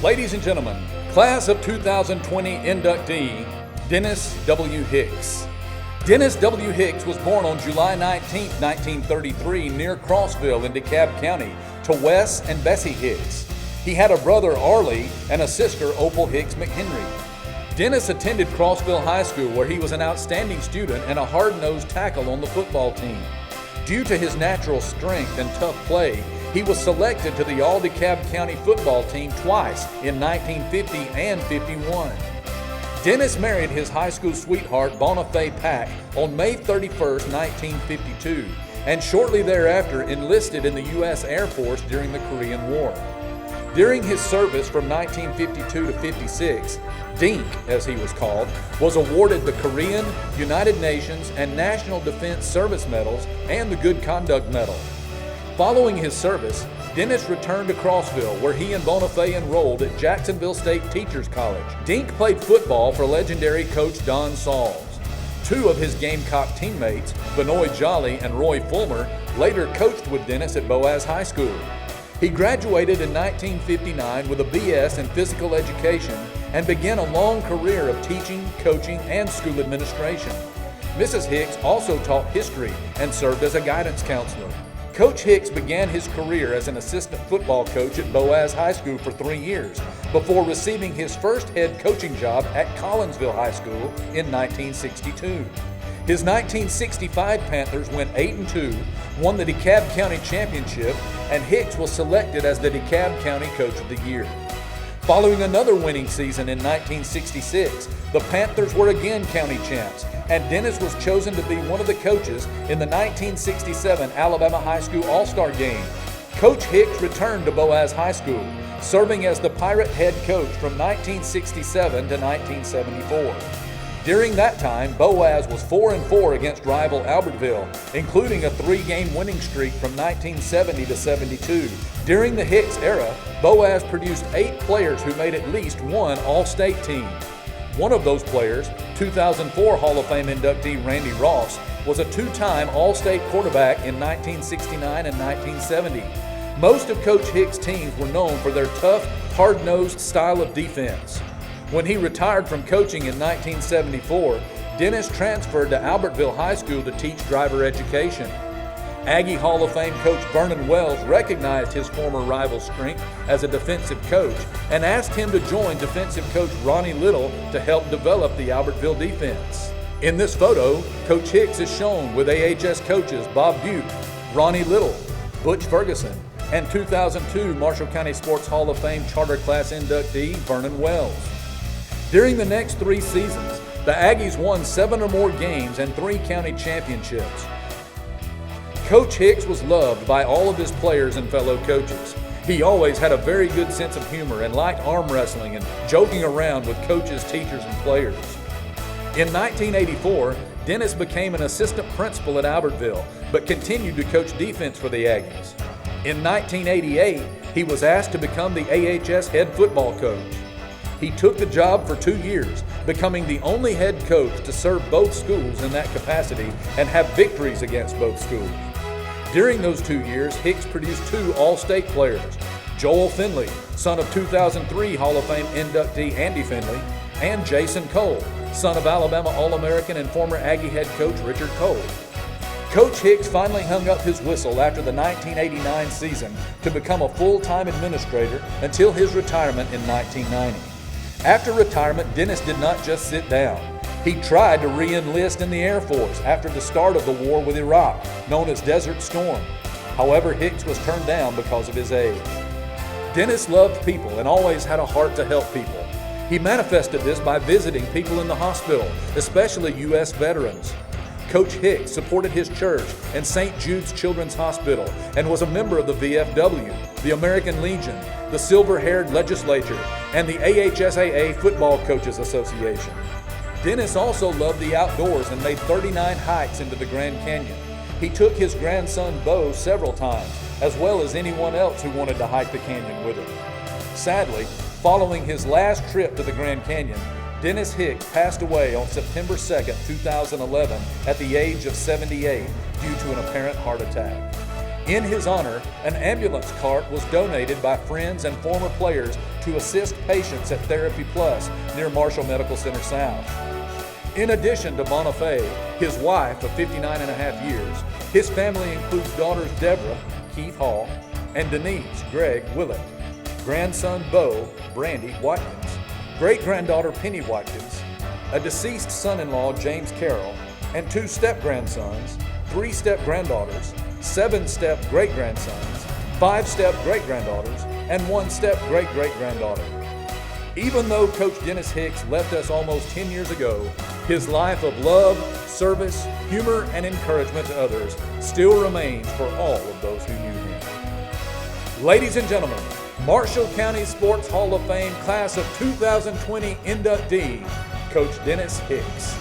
Ladies and gentlemen, class of 2020 inductee, Dennis W. Hicks. Dennis W. Hicks was born on July 19, 1933 near Crossville in DeKalb County to Wes and Bessie Hicks. He had a brother, Arlie, and a sister, Opal Hicks McHenry. Dennis attended Crossville High School, where he was an outstanding student and a hard-nosed tackle on the football team. Due to his natural strength and tough play, he was selected to the All-DeKalb County football team twice in 1950 and 51. Dennis married his high school sweetheart, Bonifay Pack, on May 31, 1952, and shortly thereafter enlisted in the U.S. Air Force during the Korean War. During his service from 1952 to 56, Dink, as he was called, was awarded the Korean, United Nations, and National Defense Service Medals and the Good Conduct Medal. Following his service, Dennis returned to Crossville, where he and Bonifay enrolled at Jacksonville State Teachers College. Dink played football for legendary coach Don Sauls. Two of his Gamecock teammates, Benoit Jolly and Roy Fulmer, later coached with Dennis at Boaz High School. He graduated in 1959 with a BS in physical education and began a long career of teaching, coaching, and school administration. Mrs. Hicks also taught history and served as a guidance counselor. Coach Hicks began his career as an assistant football coach at Boaz High School for 3 years before receiving his first head coaching job at Collinsville High School in 1962. His 1965 Panthers went 8-2, won the DeKalb County Championship, and Hicks was selected as the DeKalb County Coach of the Year. Following another winning season in 1966, the Panthers were again county champs, and Dennis was chosen to be one of the coaches in the 1967 Alabama High School All-Star Game. Coach Hicks returned to Boaz High School, serving as the Pirate head coach from 1967 to 1974. During that time, Boaz was 4-4 against rival Albertville, including a 3-game winning streak from 1970 to 72. During the Hicks era, Boaz produced 8 players who made at least one All-State team. One of those players, 2004 Hall of Fame inductee Randy Ross, was a 2-time All-State quarterback in 1969 and 1970. Most of Coach Hicks' teams were known for their tough, hard-nosed style of defense. When he retired from coaching in 1974, Dennis transferred to Albertville High School to teach driver education. Aggie Hall of Fame coach Vernon Wells recognized his former rival's strength as a defensive coach and asked him to join defensive coach Ronnie Little to help develop the Albertville defense. In this photo, Coach Hicks is shown with AHS coaches Bob Butte, Ronnie Little, Butch Ferguson, and 2002 Marshall County Sports Hall of Fame Charter Class inductee Vernon Wells. During the next 3 seasons, the Aggies won 7 or more games and 3 county championships. Coach Hicks was loved by all of his players and fellow coaches. He always had a very good sense of humor and liked arm wrestling and joking around with coaches, teachers, and players. In 1984, Dennis became an assistant principal at Albertville, but continued to coach defense for the Aggies. In 1988, he was asked to become the AHS head football coach. He took the job for 2 years, becoming the only head coach to serve both schools in that capacity and have victories against both schools. During those 2 years, Hicks produced 2 All-State players, Joel Finley, son of 2003 Hall of Fame inductee Andy Finley, and Jason Cole, son of Alabama All-American and former Aggie head coach Richard Cole. Coach Hicks finally hung up his whistle after the 1989 season to become a full-time administrator until his retirement in 1990. After retirement, Dennis did not just sit down. He tried to re-enlist in the Air Force after the start of the war with Iraq, known as Desert Storm. However, Hicks was turned down because of his age. Dennis loved people and always had a heart to help people. He manifested this by visiting people in the hospital, especially U.S. veterans. Coach Hicks supported his church and St. Jude's Children's Hospital and was a member of the VFW, the American Legion, the Silver-Haired Legislature, and the AHSAA Football Coaches Association. Dennis also loved the outdoors and made 39 hikes into the Grand Canyon. He took his grandson Bo several times, as well as anyone else who wanted to hike the canyon with him. Sadly, following his last trip to the Grand Canyon, Dennis Hicks passed away on September 2, 2011 at the age of 78 due to an apparent heart attack. In his honor, an ambulance cart was donated by friends and former players to assist patients at Therapy Plus near Marshall Medical Center South. In addition to Bonifay, his wife of 59 and a half years, his family includes daughters Deborah, Keith Hall, and Denise, Greg Willett, grandson Bo, Brandy Watkins, great-granddaughter Penny Watkins, a deceased son-in-law James Carroll, and 2 step-grandsons, 3 step-granddaughters, 7 step-great-grandsons, 5 step-great-granddaughters, and 1 step-great-great-granddaughter. Even though Coach Dennis Hicks left us almost 10 years ago, his life of love, service, humor, and encouragement to others still remains for all of those who knew him. Ladies and gentlemen, Marshall County Sports Hall of Fame Class of 2020 inductee, Coach Dennis Hicks.